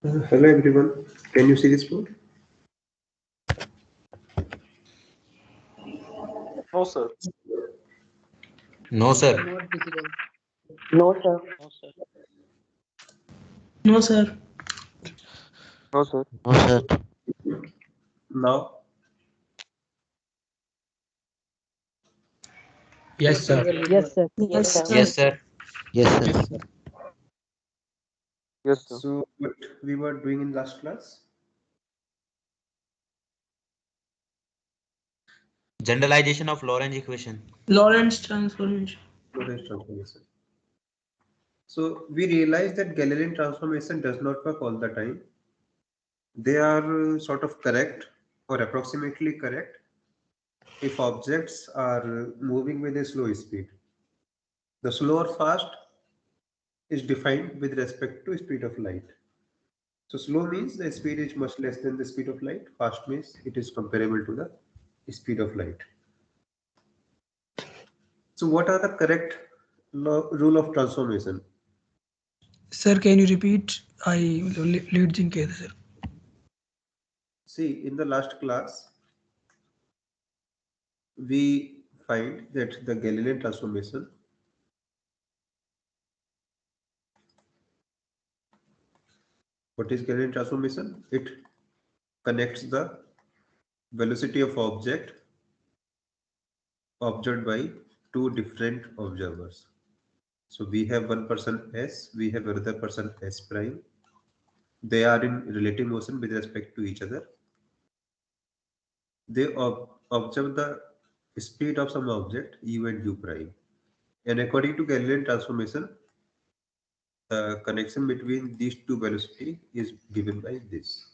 Hello everyone. Can you see this board? No, sir. No, sir. Not visible. No, sir. No, sir. No, sir. No, sir. No, sir. Now, Yes, sir. Yes, sir. Yes, Yes, sir. sir. Yes, sir. Yes, sir. Yes, sir. so what we were doing in last class? Generalization of Lorentz equation. Lorentz transformation. Lorentz transformation. So we realized that Galilean transformation does not work all the time. They are sort of correct or approximately correct if objects are moving with a slow speed. The slow or fast is defined with respect to speed of light. So slow means the speed is much less than the speed of light. Fast means it is comparable to the speed of light. So what are the correct rule of transformation? Sir, can you repeat? I lead in case, sir. See, in the last class, we find that the Galilean transformation what is Galilean transformation? It connects the velocity of object observed by two different observers. So we have one person S, we have another person S prime. They are in relative motion with respect to each other. They observe the speed of some object u and u prime. And according to Galilean transformation, the connection between these two velocity is given by this.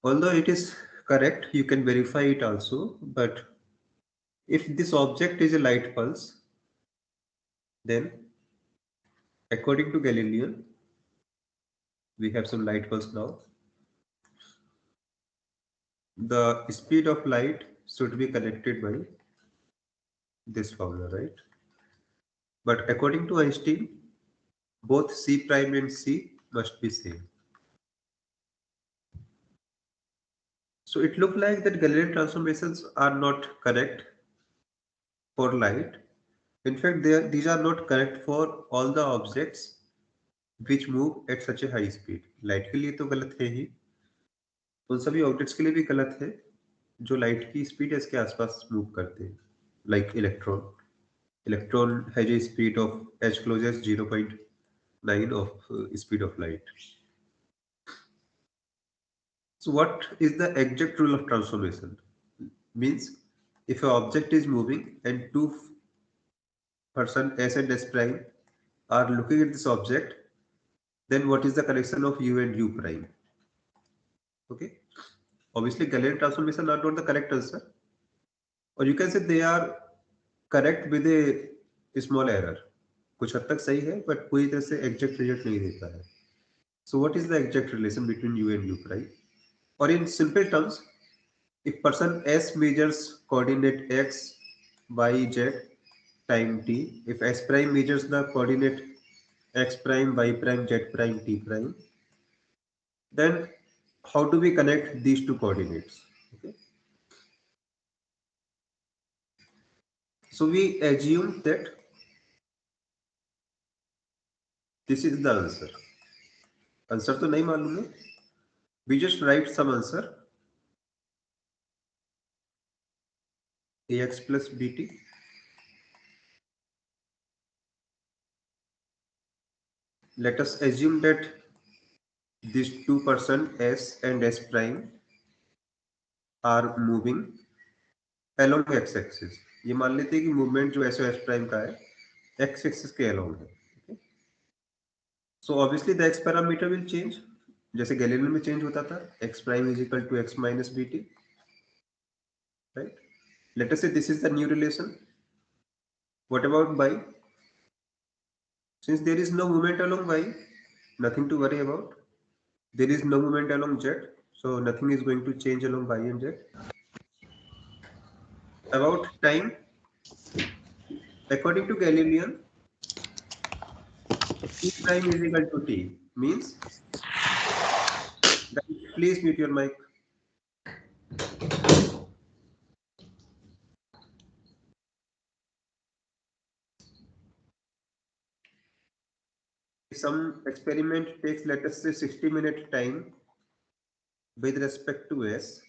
Although it is correct, you can verify it also, but if this object is a light pulse, then according to Galilean, we have some light pulse now. The speed of light should be connected by this formula, right? But according to Einstein, both C prime and C must be same. So it looked like that Galilean transformations are not correct for light. In fact, these are not correct for all the objects which move at such a high speed. Light के लिए तो गलत है ही, उन सभी objects के लिए भी गलत है जो लाइट की स्पीड इसके आसपास मूव करते हैं, like electron. Electron has a speed of as close as 0.9 of speed of light. So what is the exact rule of transformation? Means if an object is moving and two person S and S prime are looking at this object, then what is the connection of U and U prime? Okay. Obviously, Galilean transformation are not the correct answer, or you can say they are correct with a small error. कुछ हद तक सही है, but पूरी तरह से exact result नहीं देता है. So what is the exact relation between U and U prime? Or in simple terms, if person S measures coordinate x, y, z time t, if S prime measures the coordinate x prime, y prime, z prime, t prime, then how do we connect these two coordinates? Okay. So we assume that this is the answer. Answer तो नहीं मालूम है. We just write some answer. Ax plus bt. Let us assume that these two person S and S prime are moving along x-axis. ये मान लेते हैं कि movement जो S और S प्राइम का है x-axis के along है. Okay? So obviously the x parameter will change. जैसे गैलीलियन में चेंज होता था, x prime is equal to x minus bt. Right? Let us say this is the new relation. What about y? Since there is no movement along y, nothing to worry about. There is no movement along z, so nothing is going to change along y and z. About time, according to Galilean, t prime is equal to t. means that please mute your mic. Some experiment takes, let us say, 60-minute time with respect to S,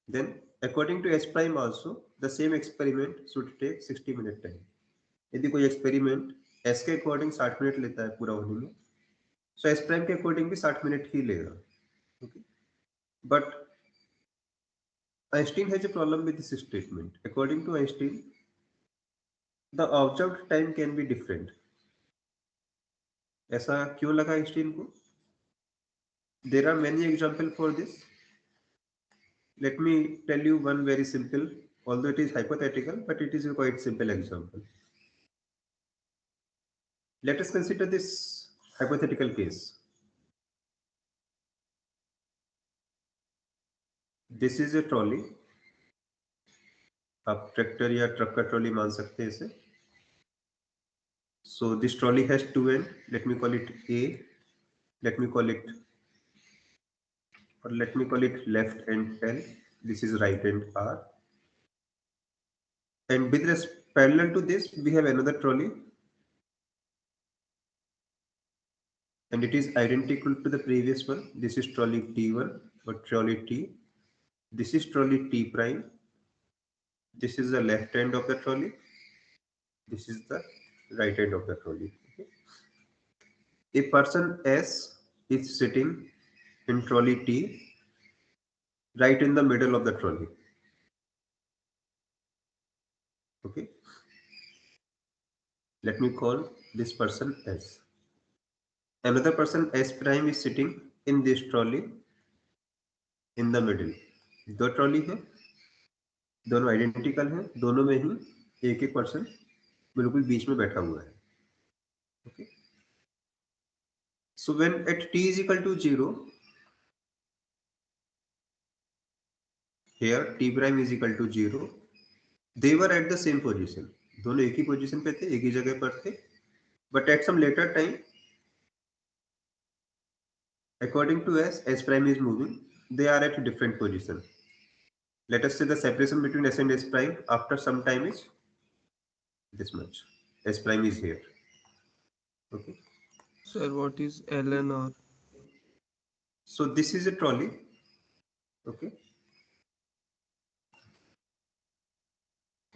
then according to S prime also the same experiment should take 60-minute time. यदि कोई experiment S के according 60 minute लेता है पूरा होने में, सो S prime के according भी 60 मिनट ही लेगा. Okay, but Einstein has a problem with this statement. According to Einstein, the observed time can be different. ऐसा क्यों लगा आइंस्टीन को? There are many examples for this. Let me tell you one very simple, although it is hypothetical, but it is a quite simple example. Let us consider this hypothetical case. This is a trolley. आप tractor या truck का trolley मान सकते हैं इसे. So this trolley has two ends. Let me call it A. Let me call it left end L. This is right end R. And with this, parallel to this, we have another trolley, and it is identical to the previous one. This is trolley T1 or trolley T. This is trolley T prime. This is the left end of the trolley. This is the right end of the trolley. Okay. A person S is sitting in trolley T, right in the middle of the trolley. Okay. Let me call this person S. Another person S prime is sitting in this trolley in the middle. दो trolley है, दोनों identical हैं, दोनों में ही एक एक person बिल्कुल बीच में बैठा हुआ है. Okay. So when at t is equal to 0, here t prime is equal to 0, they were at the same position. दोनों एक ही पोजीशन पे थे, एक ही जगह पर थे. But at some later time, according to S prime is moving. They are at different position. Let us say the separation between S and S prime after some time is this much. S prime is here. Okay. Sir, what is L and R? So this is a trolley. Okay.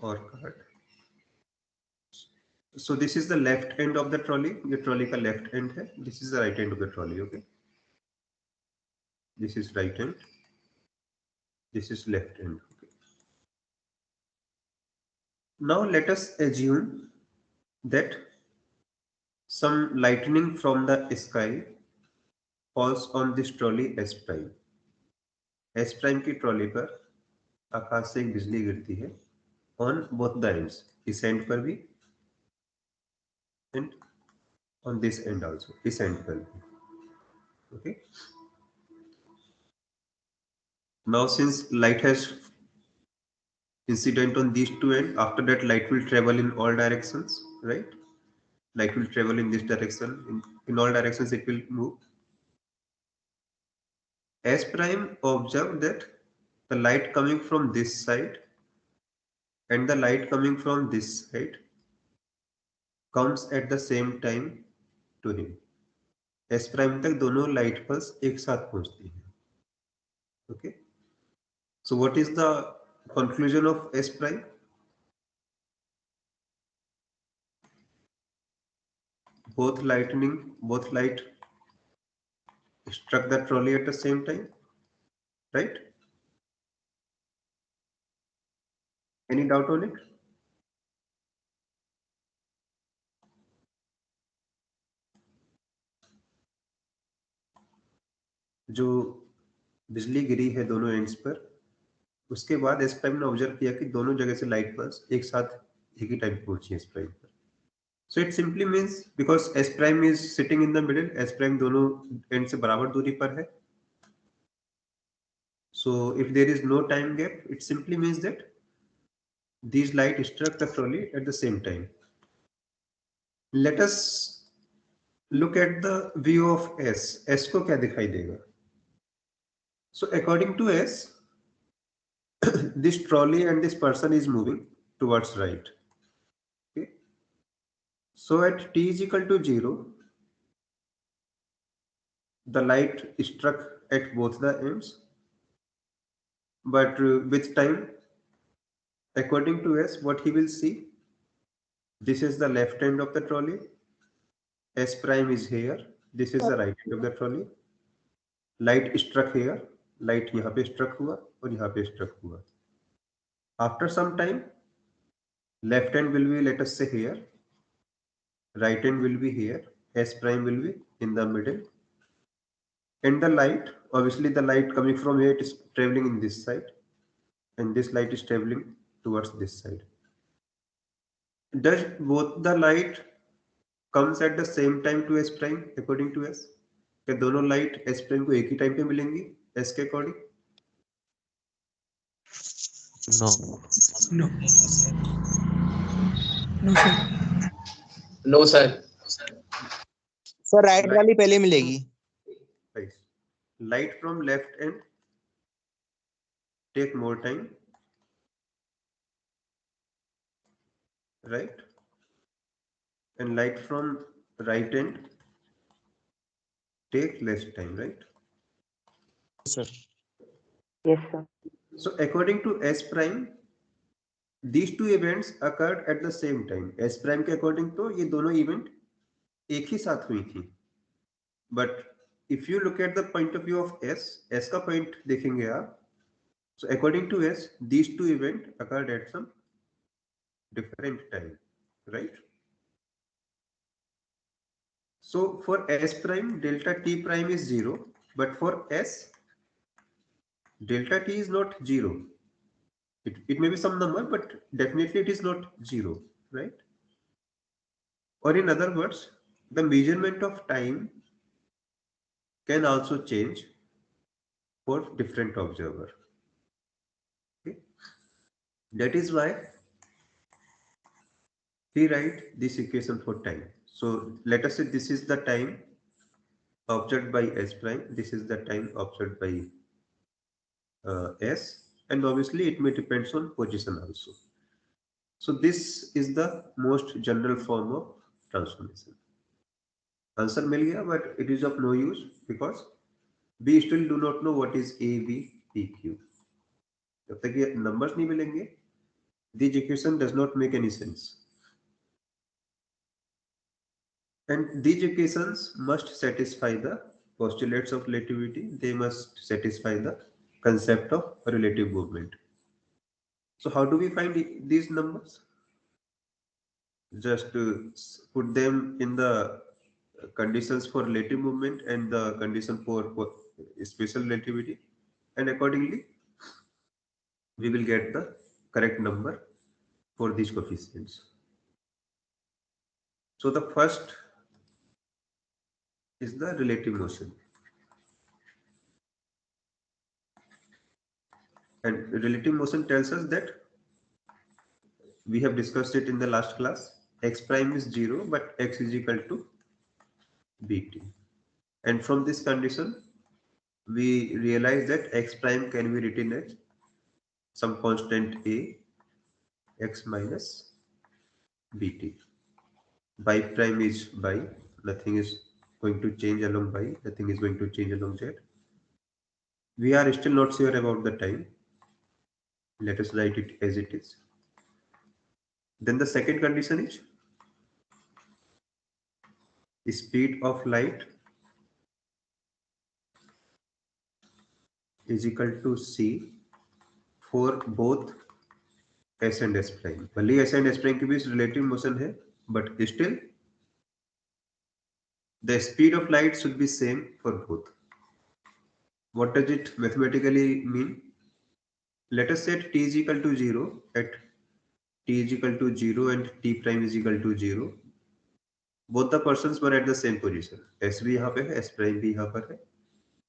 Or cart. So this is the left end of the trolley. ये trolley का left end है. This is the right end of the trolley. Okay. This is right end. This is left end. Okay. Now let us assume that some lightning from the sky falls on this trolley S prime. S prime की trolley पर आकाश से एक बिजली गिरती है on both the ends. इस end पर भी and on this end also. इस end पर भी. Okay. Now since light has incident on these two ends, after that light will travel in all directions, right? Light will travel in this direction. In all directions it will move. S prime observed that the light coming from this side and the light coming from this side comes at the same time to him. S prime तक दोनों light pulse एक साथ पहुंचती हैं. Okay. So what is the conclusion of S prime? Both light struck the trolley at the same time, right? Any doubt on it? जो बिजली गिरी है दोनों एंड्स पर, उसके बाद एस प्राइम ने ऑब्जर्व किया कि दोनों जगह से लाइट पल्स एक साथ एक ही टाइम पहुंची है एस प्राइम पर. So it simply means because S prime is sitting in the middle, S prime दोनों एंड से बराबर दूरी पर है. So if there is no time gap, it simply means that these light struck the trolley at the same time. Let us look at the view of S. S को क्या दिखाई देगा? So according to S, this trolley and this person is moving towards right. Okay. So at t is equal to 0, the light struck at both the ends, but with time, according to S, what he will see, this is the left end of the trolley, S prime is here, this is the right end of the trolley, light struck here, light यहाँ पे struck हुआ और यहाँ पे struck हुआ. After some time, left end will be, let us say, here, right end will be here, S prime will be in the middle, and the light, obviously the light coming from here, it is traveling in this side, and this light is traveling towards this side. Does both the light comes at the same time to S prime according to S? क्या दोनों light S prime को एक ही time पे मिलेंगी S के according? No. No. No, sir. No sir. Sir right वाली पहले मिलेगी. Right. Light from left end take more time, right? And light from right end take less time, right? Sir. Yes, sir. So according to S prime, these two events occurred at the same time. S prime के according तो ये दोनों event एक ही साथ हुई थी. But if you look at the point of view of S, S का point देखेंगे आप. So according to S, these two events occurred at some different time, right? So for S prime, delta t prime is 0, but for S, delta t is not 0. It may be some number, but definitely it is not 0, right? Or in other words, the measurement of time can also change for different observer. Okay? That is why we write this equation for time. So let us say this is the time observed by S prime, this is the time observed by S, and obviously it may depends on position also. So this is the most general form of transformation. Answer मिल गया, but it is of no use because we still do not know what is A, B, P, Q. जब तक ये numbers नहीं मिलेंगे, this equation does not make any sense. And these equations must satisfy the postulates of relativity. They must satisfy the concept of relative movement. So how do we find these numbers? Just put them in the conditions for relative movement and the condition for special relativity, and accordingly we will get the correct number for these coefficients. So the first is the relative motion. And relative motion tells us that we have discussed it in the last class. X prime is 0, but x is equal to bt. And from this condition, we realize that x prime can be written as some constant a, x minus bt. By prime is by, nothing is going to change along by, nothing is going to change along z. We are still not sure about the time. Let us write it as it is. Then the second condition is speed of light is equal to c for both s and s prime. भले s and s prime के बीच relative motion है, but still the speed of light should be same for both. What does it mathematically mean? Let us set t is equal to 0 at t is equal to 0 and t prime is equal to 0. Both the persons were at the same position. S भी यहाँ पे है, S prime भी यहाँ पर है,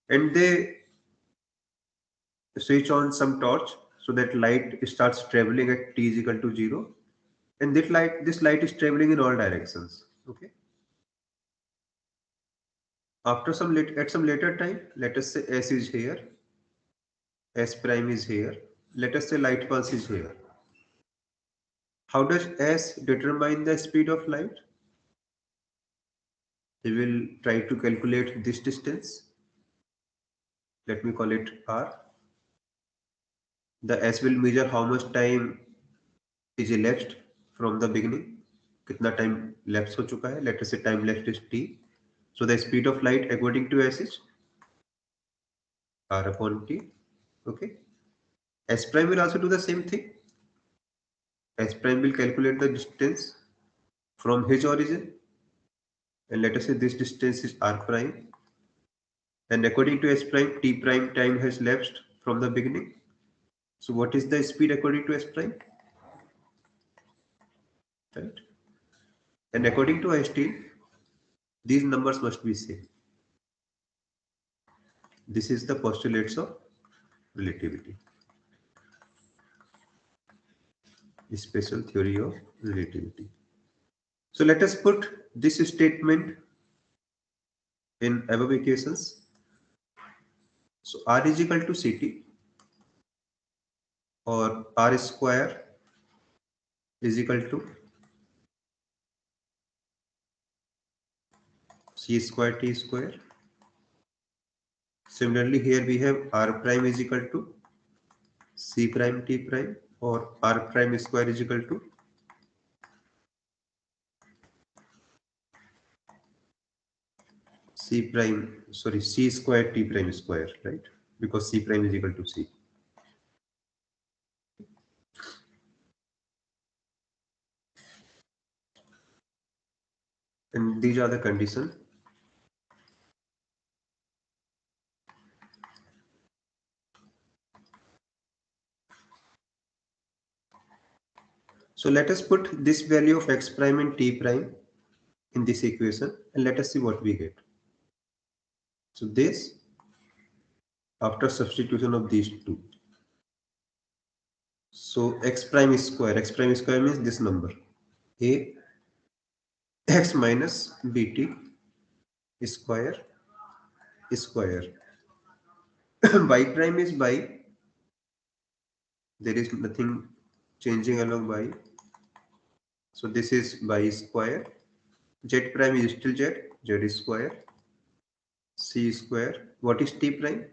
and they switch on some torch so that light starts traveling at t is equal to 0, and this light is traveling in all directions. Okay. After at some later time, let us say S is here, S prime is here. Let us say light pulse is here. How does S determine the speed of light? We will try to calculate this distance. Let me call it R. The S will measure how much time is elapsed from the beginning. कितना time lapse हो चुका है? Let us say time lapse is t. So the speed of light according to S is R upon t. Okay. S prime will also do the same thing. S prime will calculate the distance from his origin, and let us say this distance is R prime. And according to S prime, t prime time has lapsed from the beginning. So what is the speed according to S prime? Right. And according to Einstein, these numbers must be same. This is the postulates of relativity. The special theory of relativity. So let us put this statement in above equations. So R is equal to Ct, or R square is equal to C square T square. Similarly, here we have R prime is equal to C prime T prime, or R prime square is equal to C square T prime square, right? Because C prime is equal to C. And these are the conditions. So let us put this value of x prime and t prime in this equation, and let us see what we get. So this, after substitution of these two. So x prime square means this number, a x minus bt square square. Y prime is y. There is nothing changing along y. So this is y square. Z prime is still z square. C square. What is t prime?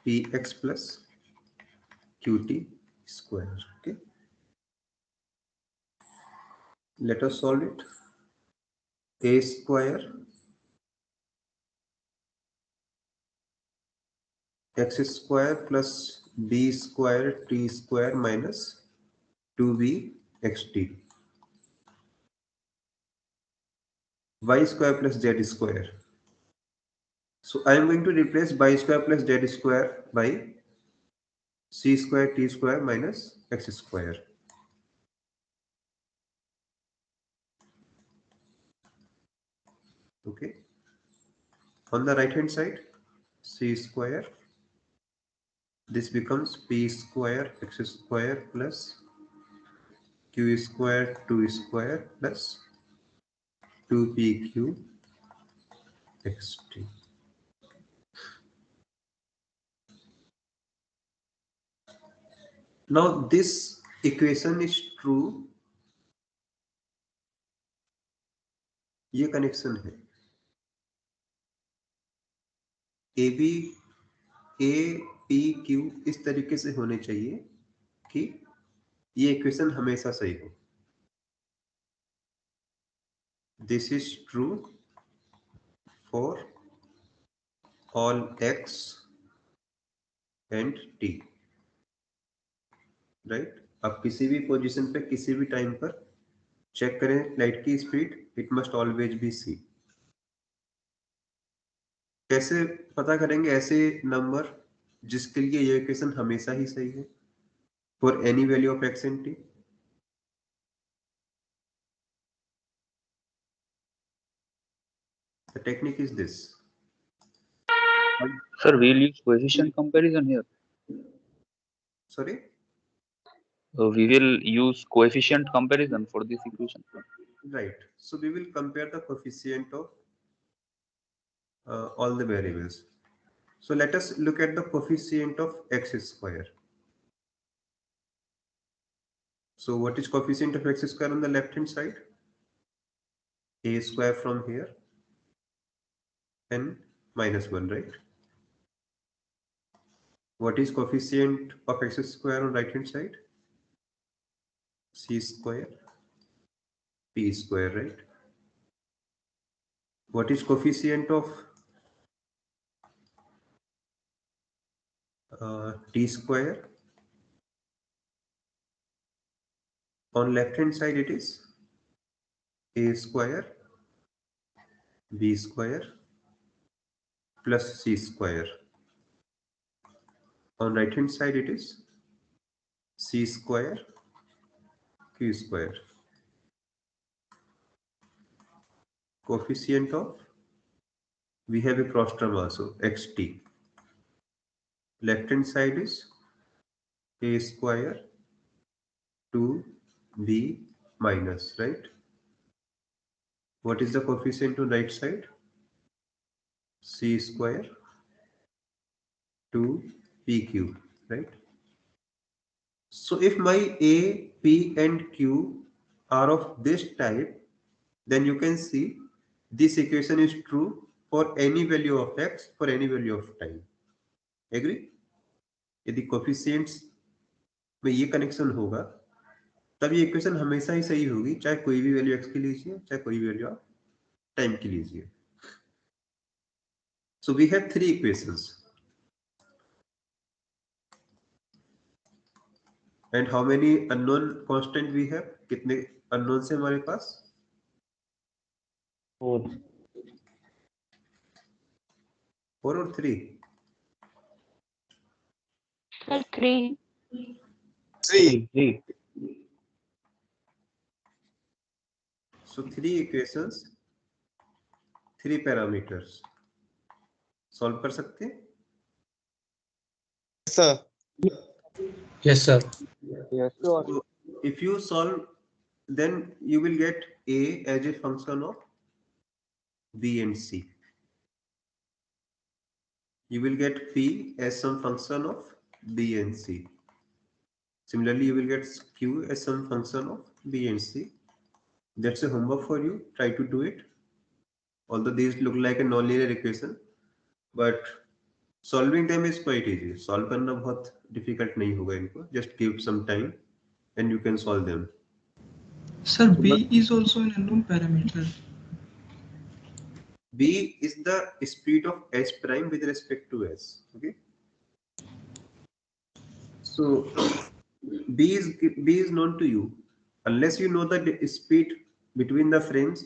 Px plus qt square. Okay. Let us solve it. A square x square plus b square t square minus 2b xt. Y square plus z square. So I am going to replace y square plus z square by c square t square minus x square. Okay. On the right hand side, c square. This becomes p square x square plus q square 2 square plus 2pq xt. Now this equation is true. ये connection है A B A P Q इस तरीके से होने चाहिए कि ये equation हमेशा सही हो. This is true for all x and T, right. अब किसी भी पोजीशन पे किसी भी टाइम पर चेक करें लाइट की speed, it must always be c. कैसे पता करेंगे ऐसे नंबर जिसके लिए ये इक्वेशन हमेशा ही सही है for any value of x and T? The technique is this. Sir, we'll use coefficient comparison here. Sorry? We will use coefficient comparison for this equation. Right. So we will compare the coefficient of all the variables. So let us look at the coefficient of x square. So what is coefficient of x square on the left hand side? A square from here and minus 1, right? What is coefficient of x square on right hand side? C square, p square, right? What is coefficient of t square? On left hand side it is a square, b square plus c square. On right hand side it is c square, q square. Coefficient of, we have a cross term also, xt. Left hand side is a square 2b minus, right? What is the coefficient on right side? C square 2pq, right? So if my a, p and q are of this type, then you can see this equation is true for any value of x for any value of time. Agree? यदि coefficients में ये connection होगा तब ये equation हमेशा ही सही होगी, चाहे कोई भी वैल्यू x की लीजिए चाहे कोई भी वैल्यू आप टाइम की लीजिए. So we have three equations. And how many unknown constant we have? कितने unknown से हमारे पास? 4. 4 or 3? Sir, 3. 3. So 3 equations, 3 parameters. Solve कर सकते हैं? Sir. Yes, sir. Yes, sir. So if you solve, then you will get a as a function of b and c. You will get p as some function of b and c. Similarly, you will get q as some function of b and c. That's a homework for you. Try to do it. Although these look like a nonlinear equation, but solving them is quite easy. Solve करना बहुत difficult नहीं होगा इनको. Just give some time and you can solve them. Sir, B is also an unknown parameter. B is the speed of s prime with respect to s. Okay. So B is known to you. Unless you know the speed between the frames,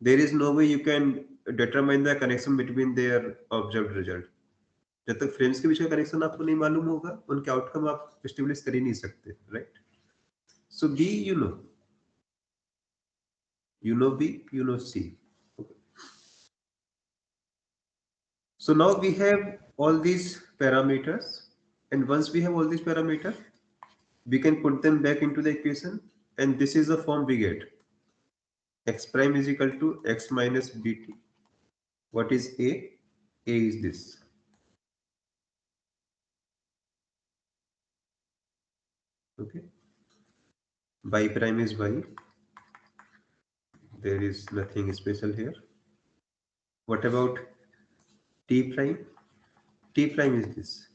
there is no way you can determine the connection between their observed result. जब तक frames के बीच का connection आपको नहीं मालूम होगा, उनके outcome आप एस्टेब्लिश कर ही नहीं सकते, right? So B you know B, you know C. Okay. So now we have all these parameters, and once we have all these parameters, we can put them back into the equation, and this is the form we get. X prime is equal to x minus bt. What is A? A is this. Okay. Y prime is y. There is nothing special here. What about t prime? T prime is this.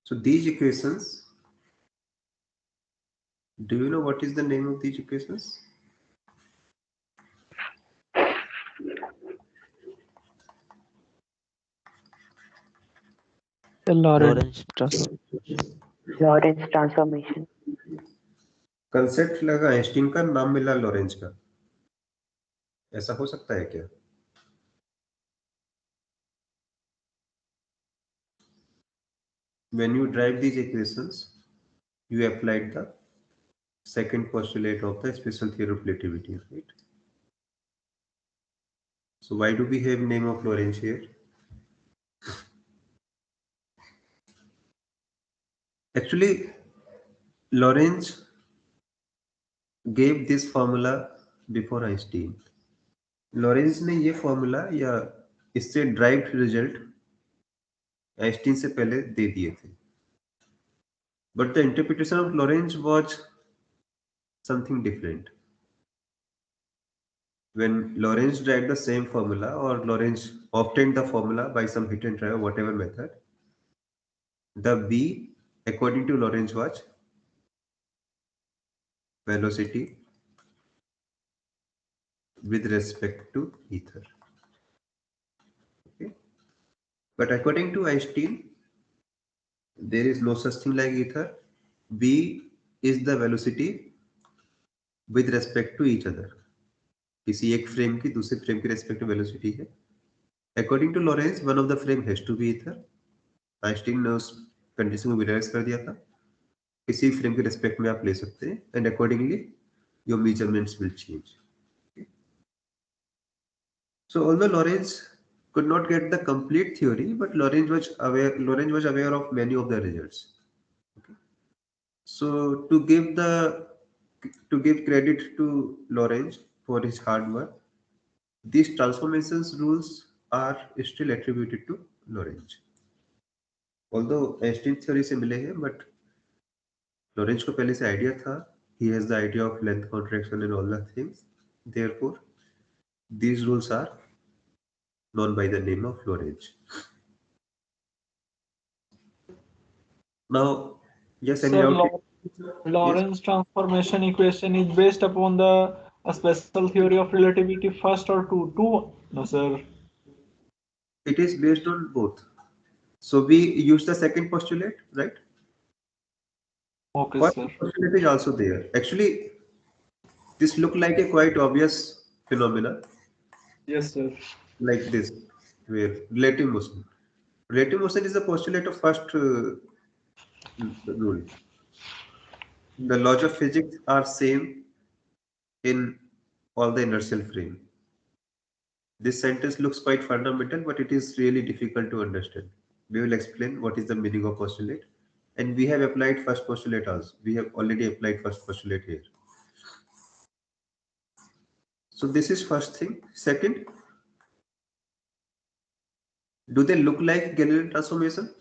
So these equations, do you know what is the name of these equations? Lorentz Lorentz transformation. Concept लगा Einstein का, नाम मिला Lorentz का. ऐसा हो सकता है क्या? When you derive these equations, you applied the second postulate of the special theory of relativity, right? So why do we have name of Lorentz here? Actually, Lorentz gave this formula before Einstein. Lawrence ने ये formula या इससे derived result Einstein से पहले दे दिए थे, but the interpretation of Lawrence was something different. When Lorentz derived the same formula, or Lorentz obtained the formula by some hit and try or whatever method, the B according to Lorentz was velocity with respect to ether. Okay. But according to Einstein, there is no such thing like ether. B is the velocity with respect to each other. किसी एक frame की दूसरे frame के respect में velocity है. According to Lorentz one of the frame has to be ether. Einstein ने उस condition को रियलाइज कर दिया था. किसी फ्रेम के रेस्पेक्ट में आप ले सकते हैं and accordingly your measurements will change. So although Lorentz could not get the complete theory, but Lorentz was aware of many of the results. Okay. So to give credit to Lorentz for his hard work, these transformations rules are still attributed to Lorentz. Although Einstein theory से मिले हैं, but Lorentz को पहले से idea था. He has the idea of length contraction and all the things. Therefore, these rules are known by the name of Lorentz. Now, yes, any Sir, doubt? Lorentz transformation equation is based upon the special theory of relativity first or two? No, sir. It is based on both. So we use the second postulate, right? Okay, First sir. postulate is also there. Actually, this look like a quite obvious phenomena. Yes, sir. Like this, where relative motion. Relative motion is the postulate of first rule. The laws of physics are same in all the inertial frame. This sentence looks quite fundamental, but it is really difficult to understand. We will explain what is the meaning of postulate, and we have applied first postulate also. We have already applied first postulate here. So this is first thing. Second, do they look like Galilean transformation?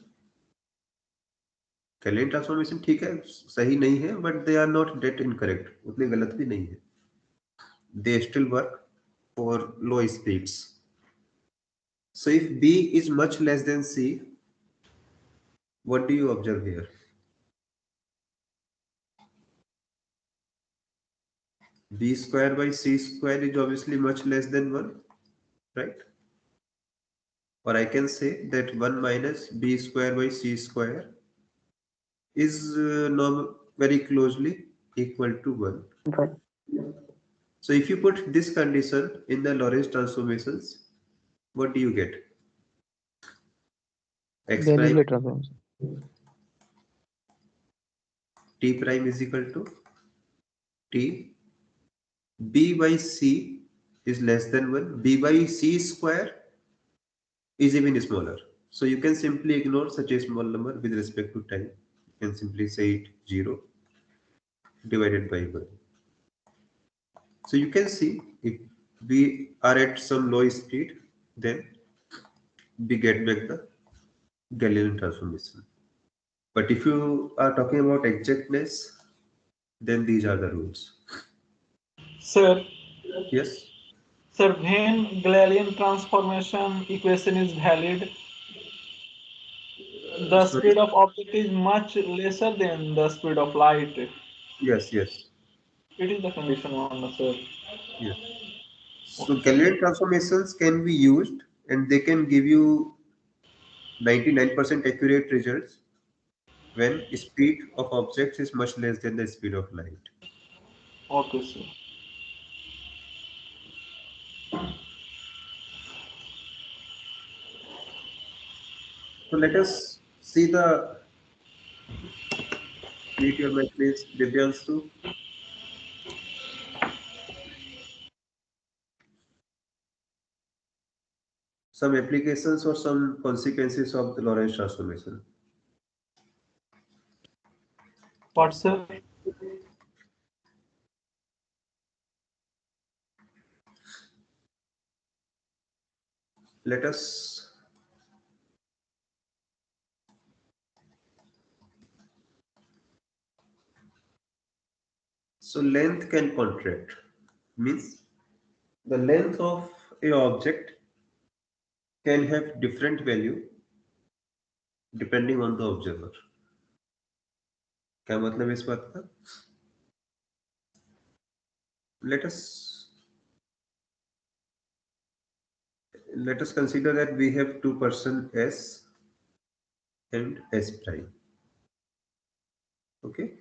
Galilean transformation ठीक है, सही नहीं है, but they are not that incorrect. उतने गलत भी नहीं है. They still work for low speeds. So if B is much less than C, what do you observe here? B square by C square is obviously much less than 1, right? Or I can say that 1 minus B square by C square is very closely equal to 1. But So if you put this condition in the Lorentz transformations, what do you get? X prime Galilean transformation. T prime is equal to T. B by C is less than 1. B by C square is even smaller. So you can simply ignore such a small number with respect to time. You can simply say it 0 divided by 1. So you can see if we are at some low speed, then we get back the Galilean transformation. But if you are talking about exactness, then these are the rules. Sir, Yes? sir, when Galilean transformation equation is valid, the Sorry? speed of object is much lesser than the speed of light. Yes, yes, It is the condition one, sir. yes. So Galilean transformations can be used and they can give you 99% accurate results when speed of objects is much less than the speed of light. Okay, sir. So let us see the meet your match please, Divyansu. Some applications or some consequences of the Lorentz transformation. What, sir? Let us so length can contract, means the length of a object can have different value depending on the observer. क्या मतलब है इस बात का? Let us consider that we have two person S and S prime. Okay,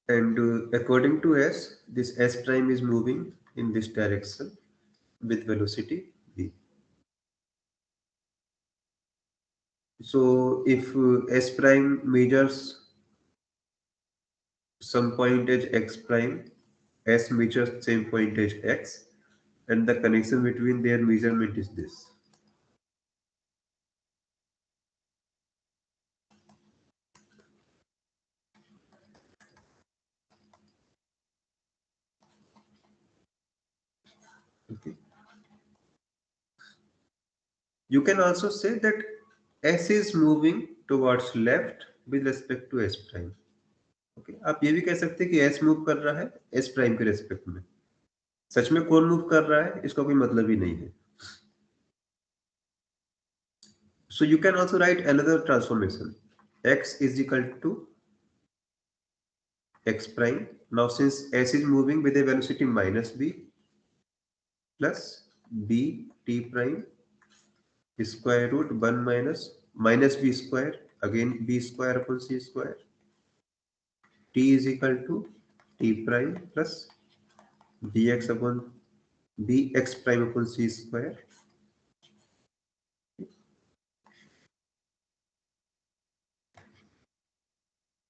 and according to S, this S prime is moving in this direction with velocity v. So if S prime measures some point as x prime, S measures same point as x, and the connection between their measurement is this. Okay. You can also say that S is moving towards left with respect to S prime. Okay. आप ये भी कह सकते हैं कि S move कर रहा है S प्राइम के रेस्पेक्ट में. सच में कौन मूव कर रहा है इसका कोई मतलब ही नहीं है. So you can also write another transformation. X is equal to x prime. Now since S is moving with a velocity minus b plus b t prime square root 1 minus b square, again b square upon c square, t is equal to t prime plus bx upon bx prime upon c square.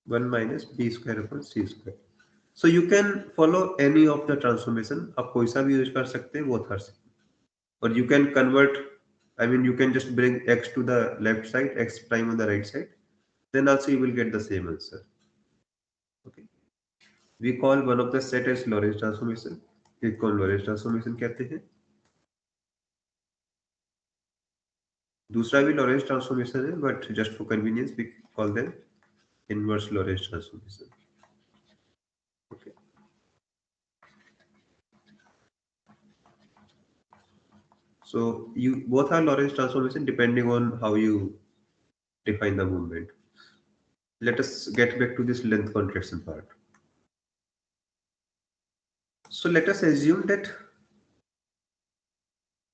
One minus b square upon c square. So you can follow any of the transformation. आप कोई सा भी use कर सकते हैं, both are same. Or you can convert, I mean you can just bring x to the left side, x prime on the right side, then also you will get the same answer. Okay. We call one of the set as Lorentz transformation. इसको Lorentz transformation कहते हैं. दूसरा भी Lorentz transformation है, but just for convenience we call them inverse Lorentz transformation. Okay. So you both are Lorentz transformation depending on how you define the movement. Let us get back to this length contraction part. So let us assume that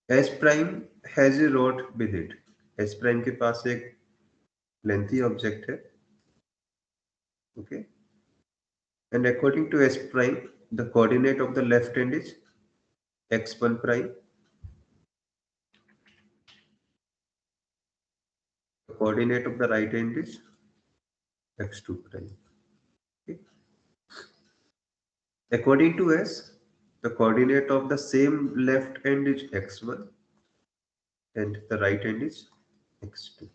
S prime has a rod with it. S prime के पास एक lengthy object है. Okay. And according to S prime, the coordinate of the left end is x1 prime. The coordinate of the right end is x2 prime. Okay. According to S, the coordinate of the same left end is x1 and the right end is x2.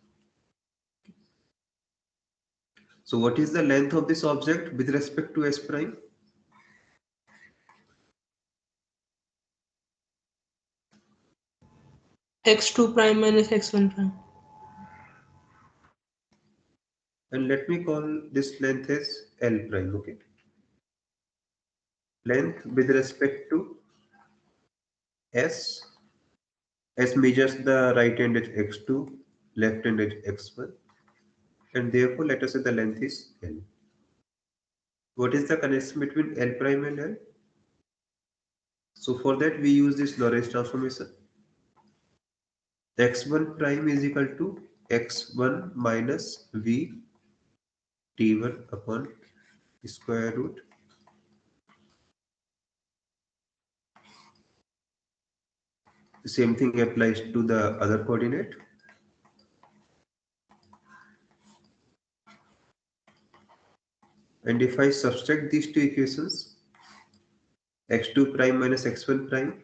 So what is the length of this object with respect to S prime? x2 prime minus x1 prime. And let me call this length as L prime. Okay. Length with respect to S. S measures the right end as x2, left end as x1, and therefore let us say the length is L. What is the connection between L prime and L? So for that we use this Lorentz transformation. x1 prime is equal to x1 minus v t1 upon square root the same thing applies to the other coordinate. And if I subtract these two equations, x2 prime minus x1 prime,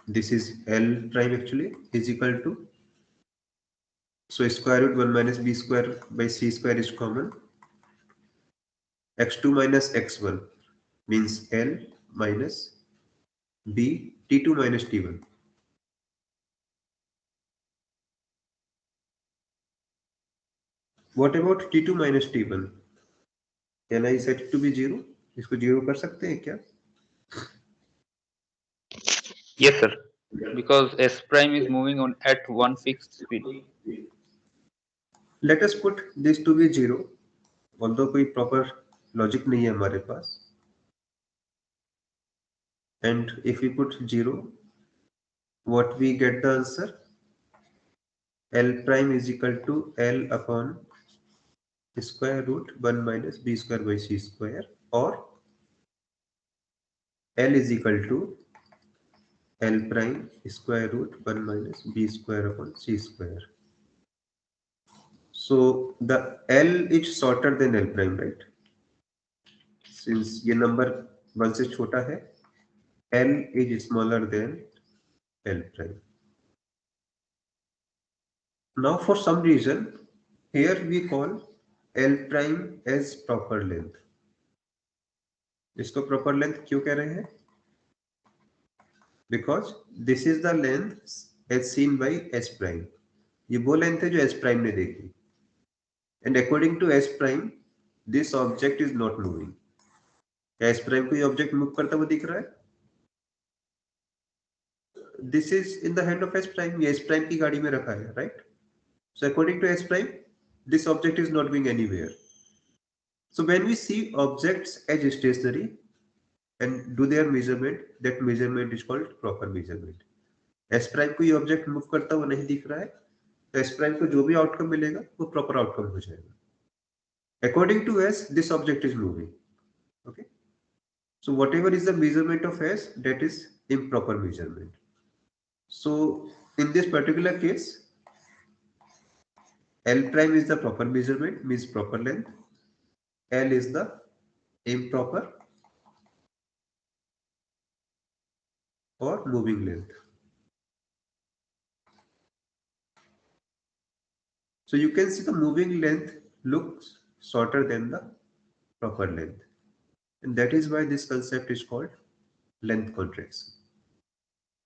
this is L prime actually, is equal to So square root 1 minus b square by c square is common. x2 minus x1 means L minus b t2 minus t1. What about t2 minus t1? Can I set it to be 0? इसको 0 कर सकते हैं क्या? Yes, sir. Because S prime is moving on at one fixed speed. Let us put this to be 0, although कोई proper logic नहीं है हमारे पास. And if we put 0, what we get the answer? L prime is equal to L upon square root 1 minus b square by c square, or L is equal to L prime square root 1 minus b square upon c square. So the L is shorter than L prime, right? Since ये number 1 से छोटा है, L is smaller than L prime. Now for some reason, here we call L prime as proper length. इसको proper length क्यों कह रहे हैं? Because this is the length as seen by S prime. ये वो length है जो S prime ने देखी. And according to S prime, this object is not moving. क्या S prime कोई object move करता हुआ दिख रहा है? This is in the hand of S prime. ये S prime की गाड़ी में रखा है, right? So according to S prime, this object is not going anywhere. So when we see objects as stationary and do their measurement, that measurement is called proper measurement. S prime को ये object move करता हुआ नहीं दिख रहा है, तो S prime को जो भी outcome मिलेगा वो proper outcome हो जाएगा. According to S, this object is moving. Okay. So whatever is the measurement of S, that is improper measurement. So in this particular case, L prime is the proper measurement, means proper length. L is the improper or moving length. So you can see the moving length looks shorter than the proper length. And that is why this concept is called length contraction.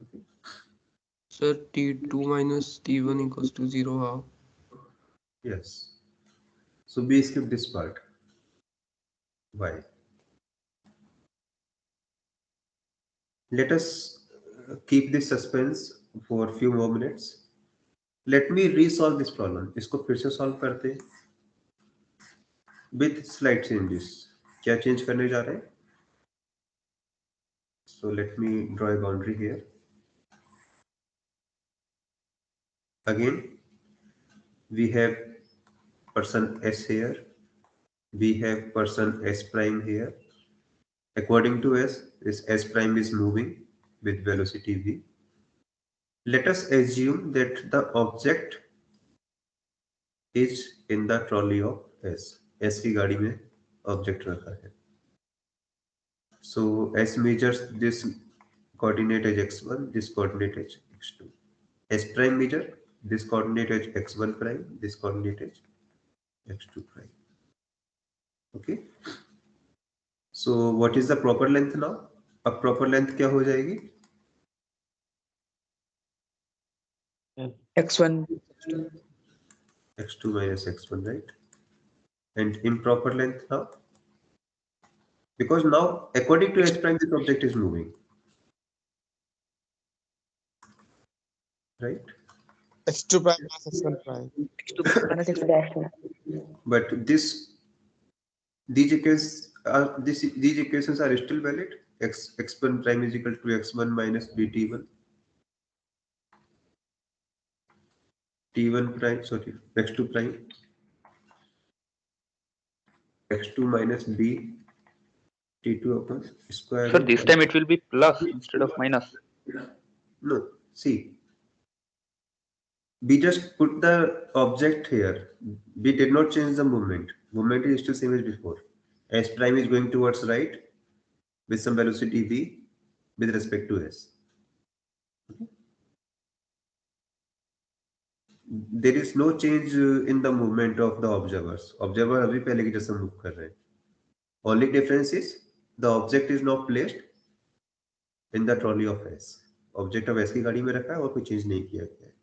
Okay. Sir, T2 minus T1 equals to 0 how? Yes. So we skip this part. Why? Let us keep this suspense for a few more minutes. Let me resolve this problem. इसको फिर से solve करते हैं. With slight changes. क्या change करने जा रहे हैं? So let me draw a boundary here. Again, we have person S here. We have person S prime here. According to S, this S prime is moving with velocity v. Let us assume that the object is in the trolley of S. S की गाड़ी में object रखा है. So S measures this coordinate as x1, this coordinate as x2. S prime measure this coordinate as x1 prime, this coordinate as x2 prime. Okay. So what is the proper length now? अब proper length क्या हो जाएगी? x1 x2 minus x1, right? And improper length now? Because now according to S prime this object is moving. Right? x2 prime minus x1 prime. x2 minus x1. But these equations are still valid. X1 prime is equal to x1 minus bt1. T1 prime, sorry, x2 prime. x2 minus b t2 upon square. Sir, this time it will be plus instead of minus. No, see. We just put the object here. We did not change the movement. Movement is still same as before. S prime is going towards right with some velocity v with respect to S. Okay. There is no change in the movement of the observers. Observer अभी पहले की जैसे move कर रहे हैं. Only difference is the object is not placed in the trolley of S. Object अब S की गाड़ी में रखा है और कोई चेंज नहीं किया गया है.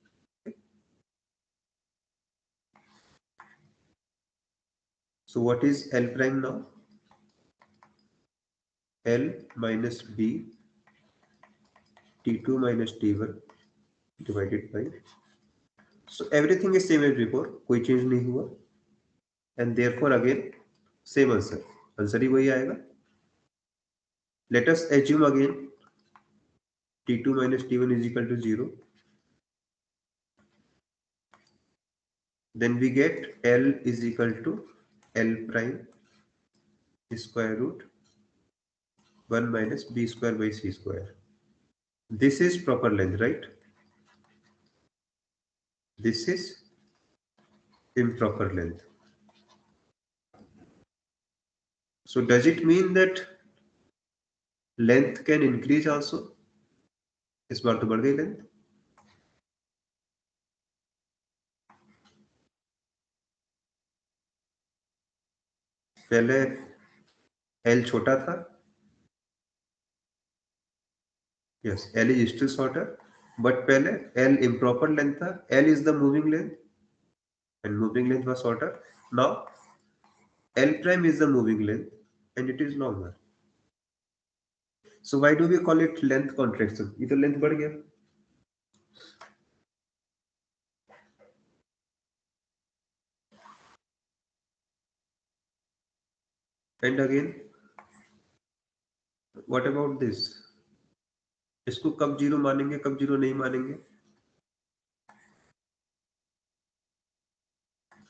So what is L prime now? L minus B T2 minus T1 divided by. So everything is same as before. कोई change नहीं हुआ. And therefore again same answer. Answer ही वही आएगा. Let us assume again T2 minus T1 is equal to 0. Then we get L is equal to L prime square root 1 minus B square by C square. This is proper length, right? This is improper length. So does it mean that length can increase also? इस बार तो बढ़ गई length. पहले L छोटा था. Yes, L is still shorter, but पहले L improper length था. L is the moving length, and moving length was shorter. Now L prime is the moving length, and it is longer. So why do we call it length contraction? ये तो length बढ़ गया. And again, what about this? इसको कब zero मानेंगे, कब zero नहीं मानेंगे?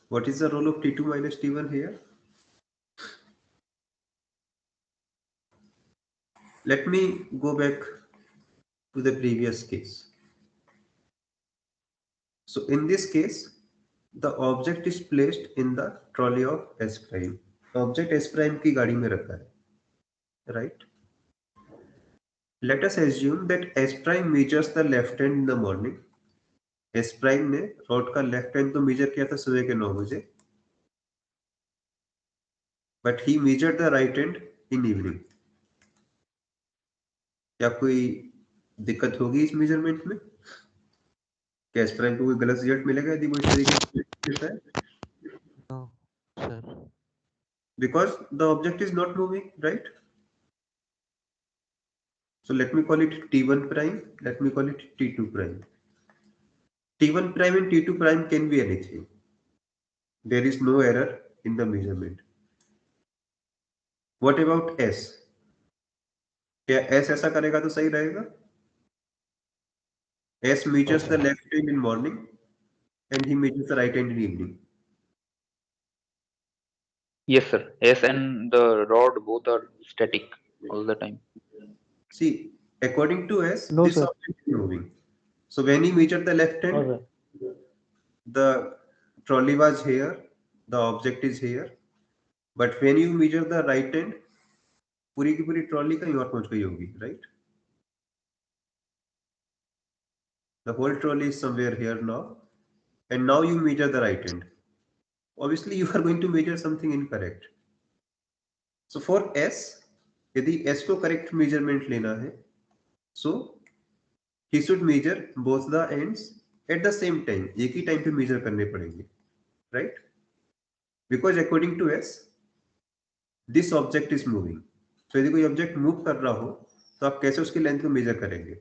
What is the role of T2 minus T1 here? Let me go back to the previous case. So in this case, the object is placed in the trolley of S prime. Object S prime की गाड़ी में रखा है, right? Let us assume that S prime measures the left hand in the morning. S prime ने road का left hand तो major किया था सुबह के 9 बजे, but he measured the right hand in evening. क्या कोई दिक्कत होगी इस मेजरमेंट में? क्या S prime को कोई गलत रिजल्ट मिलेगा यदि वो इस तरीके से है? No, sir. Because the object is not moving, right? So let me call it T1 prime, let me call it T2 prime. T1 prime and T2 prime can be anything. There is no error in the measurement. What about S? क्या S ऐसा करेगा तो सही रहेगा? S measures the left hand in morning and he measures the right hand in evening. Yes, sir. S and the rod both are static all the time. See, according to S, No, this sir. object is moving. So when he measured the left hand, Okay. the trolley was here, the object is here. But when you measure the right hand, पूरी की पूरी trolley कहीं और पहुंच गई होगी, right? The whole trolley is somewhere here now, and now you measure the right hand. Obviously, you are going to measure something incorrect. So for S, यदि S को correct measurement लेना है, so he should measure both the ends at the same time. एक ही time पे measure करने पड़ेंगे, right? Because according to S, this object is moving. So यदि कोई object move कर रहा हो, तो आप कैसे उसकी length को measure करेंगे?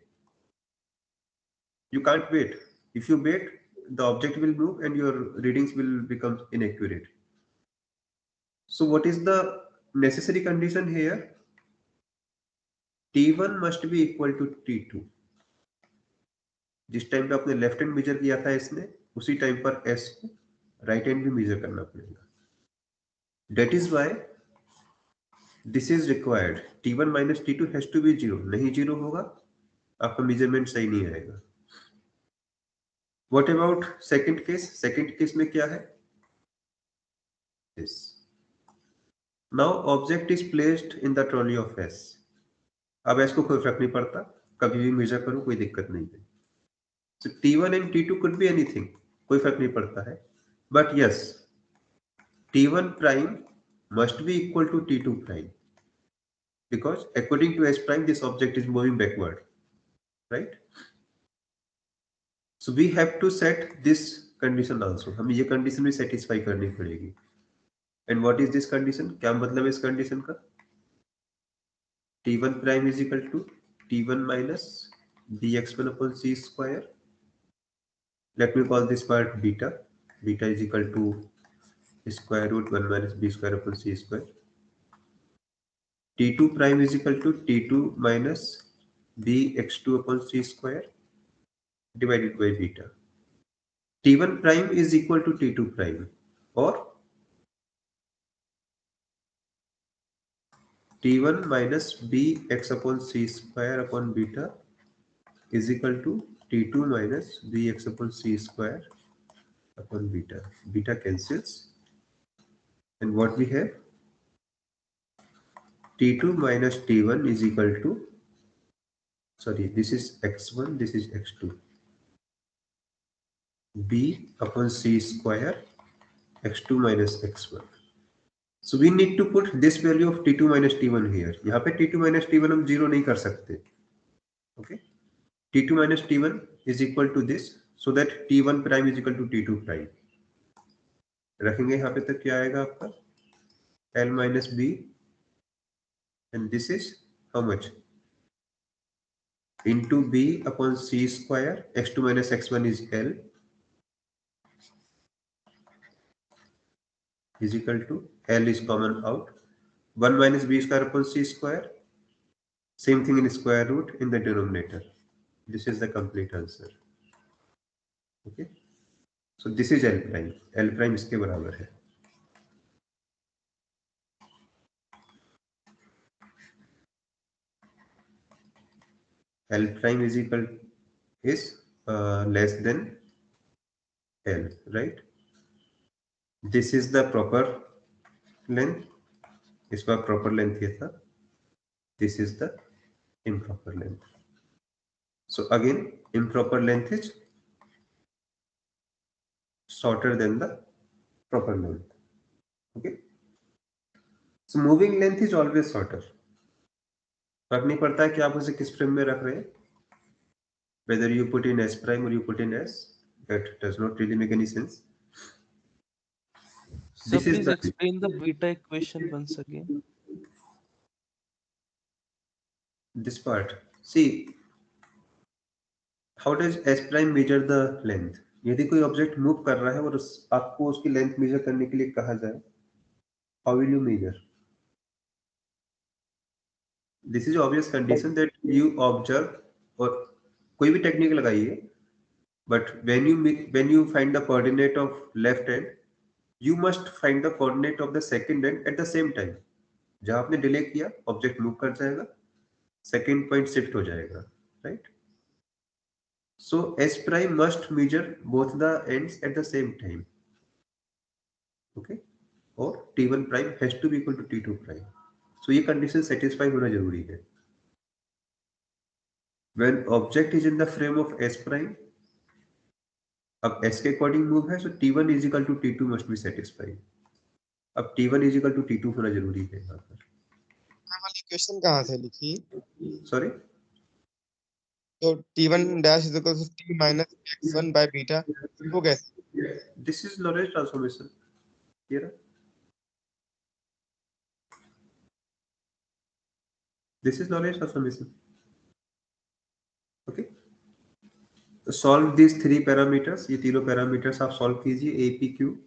You can't wait. If you wait, the object will move and your readings will become inaccurate. So what is the necessary condition here? T1 must be equal to T2. जिस time पे आपने left hand major किया था इसने, उसी time पर S को right hand भी मेजर करना पड़ेगा. That is why this is required. T1 minus T2 has to be 0. नहीं 0 होगा, आपका मेजरमेंट सही नहीं आएगा. What about second case? Second case में क्या है? This. Now object is placed in the trolley of S. अब S को कोई फर्क नहीं पड़ता, कभी भी मेजर करो कोई दिक्कत नहीं है. So T1 and T2 could be anything. कोई फर्क नहीं पड़ता है, but yes T1 prime must be equal to T2 prime because according to S prime this object is moving backward, right? So we have to set this condition also. हमें ये condition भी satisfy करनी पड़ेगी. And what is this condition? क्या मतलब है इस condition का? T1 prime is equal to T1 minus bx1 upon c square. Let me call this part beta. Beta is equal to square root 1 minus b square upon c square. T2 prime is equal to T2 minus bx2 upon c square divided by beta. T1 prime is equal to T2 prime or T1 minus bx upon c square upon beta is equal to T2 minus bx upon c square upon beta. Beta cancels. And what we have? T2 minus T1 is equal to, sorry, this is x1, this is x2. B upon c square x2 minus x1. So we need to put this value of T2 minus T1 here. यहाँ पे T2 minus T1 हम zero नहीं कर सकते. Okay. T2 minus T1 is equal to this, so that T1 prime is equal to T2 prime. रखेंगे यहाँ पे तक क्या आएगा आपका L minus B, and this is how much? Into B upon C square, x2 minus x1 is L, is equal to L is common out. 1 minus B square upon C square, same thing in square root in the denominator. This is the complete answer. Okay. So this is L prime. L prime इसके बराबर है. L prime is equal is less than L, right? This is the proper length. इसका proper length ये था. This is the improper length. So again, improper length is shorter than the proper length. Okay. So moving length is always shorter. फर्क नहीं पड़ता है कि आप उसे किस फ्रेम में रख रहे हैं. Whether you put in S prime or you put in S, that does not really make any sense. So This is please the explain the beta equation once again. this part. See, how does S prime measure the length? यदि कोई object move कर रहा है और आपको उसकी length major करने के लिए कहा जाए, how will you measure? This is obvious condition that you observe, और कोई भी टेक्निक लगाइए, but when you find the coordinate of left hand, you must find the coordinate of the second hand at the same time. जहां आपने delay किया, object move कर जाएगा, second point shift हो जाएगा, right? So S prime must measure both the ends at the same time. Okay, or T1 prime has to be equal to T2 prime. So ये condition satisfy होना जरूरी है. When object is in the frame of S prime, अब S के according move है, so T1 is equal to T2 must be satisfied. अब T1 is equal to T2 होना जरूरी है यहाँ पर. इक्वेशन कहाँ से लिखी? Sorry, तो T1 dash is equal to T minus x1 by beta. वो कैसे? this is Lorentz transformation. Here, this is Lorentz transformation. Okay. Solve these three parameters. ये तीनों parameters आप solve कीजिए. A, P, Q.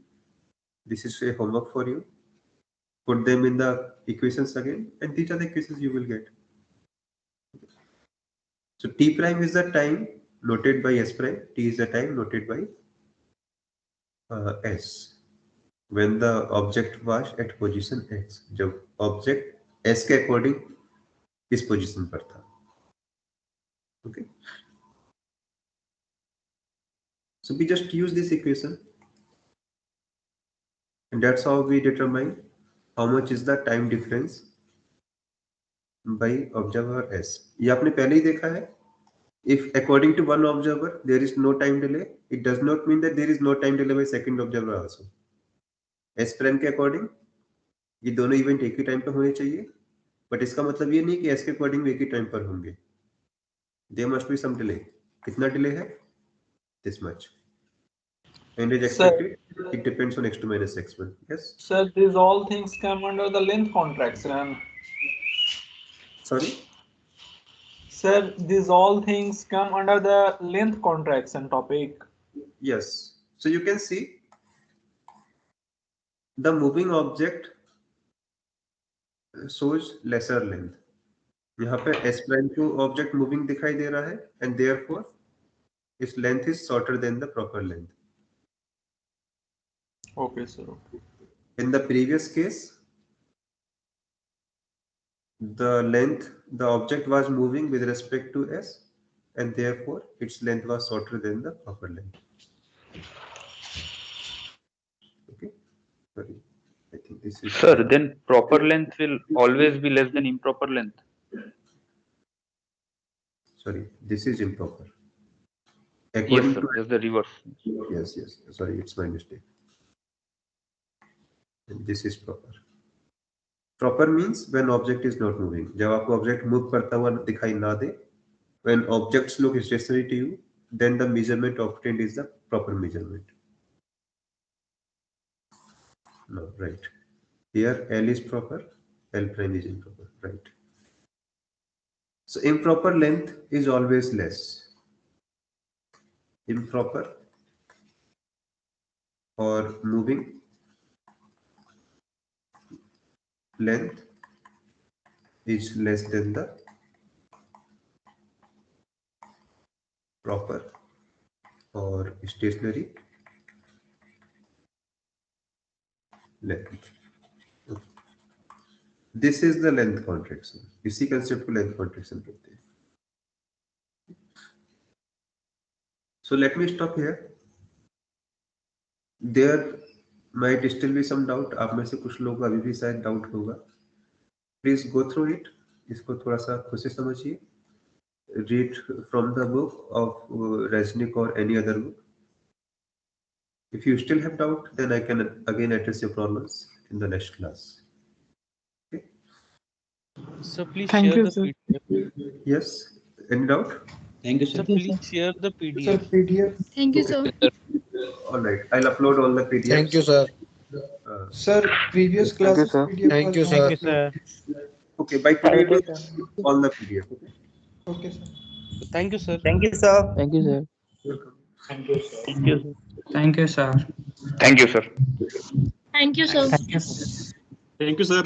This is a homework for you. Put them in the equations again, and these are the equations you will get. So T prime is the time noted by S prime. T is the time noted by S. When the object was at position X. जब object S के according इस position पर था. Okay. So we just use this equation, and that's how we determine how much is the time difference by observer S. ये आपने पहले ही देखा है. If according to one observer there is no time delay, it does not mean that there is no time delay by second observer also. S prime के according ये दोनों event एक ही time पर होने चाहिए, बट इसका मतलब ये नहीं कि S के अकॉर्डिंग एक ही टाइम पर होंगे. There must be some delay. कितना delay है? This much. And is expected. It depends on x2 minus x1. Yes. Sir, these all things come under the length contraction. Sorry. Sir, these all things come under the length contraction topic. Yes. So you can see the moving object shows lesser length. यहाँ पे S prime को object moving दिखाई दे रहा है, and therefore its length is shorter than the proper length. Okay, sir. Okay. In the previous case, the object was moving with respect to S, and therefore its length was shorter than the proper length. Okay. Sorry. I think this is. Sir, then proper length will always be less than improper length. Sorry, this is improper. Yes, According sir. to Just the reverse. yes. Sorry, it's my mistake. And this is proper. Proper means when object is not moving. जब आपको object move करता हुआ दिखाई ना दे, when objects look stationary to you, then the measurement obtained is the proper measurement. No, right. Here L is proper, L prime is improper, right. So improper length is always less. Improper or moving length is less than the proper or stationary length. This is the length contraction. इसी concept को length contraction कहते हैं. So let me stop here. There might still be some doubt. आप में से कुछ लोगों को अभी भी शायद doubt होगा. Please go through it. इसको थोड़ा सा खुद से समझिए. Read from the book of Rajnik or any other book. If you still have doubt, then I can again address your problems in the next class. Okay. So please Thank share you, the sir. PDF. Yes. Any doubt? Thank you, So sir. please share the PDF. Thank you, sir. All right. I'll upload all the PDFs. Thank you, sir. Sir, previous classes PDF Thank you, was sir. not uploaded. Okay. By today, Thank you, we'll sir. upload all the PDF. Okay. Okay, sir. Thank you, sir. Thank you, sir. Thank you, sir. Welcome. Thank you, sir. Thank you, sir. Thank you, sir. Thank you, sir. Thank you, sir.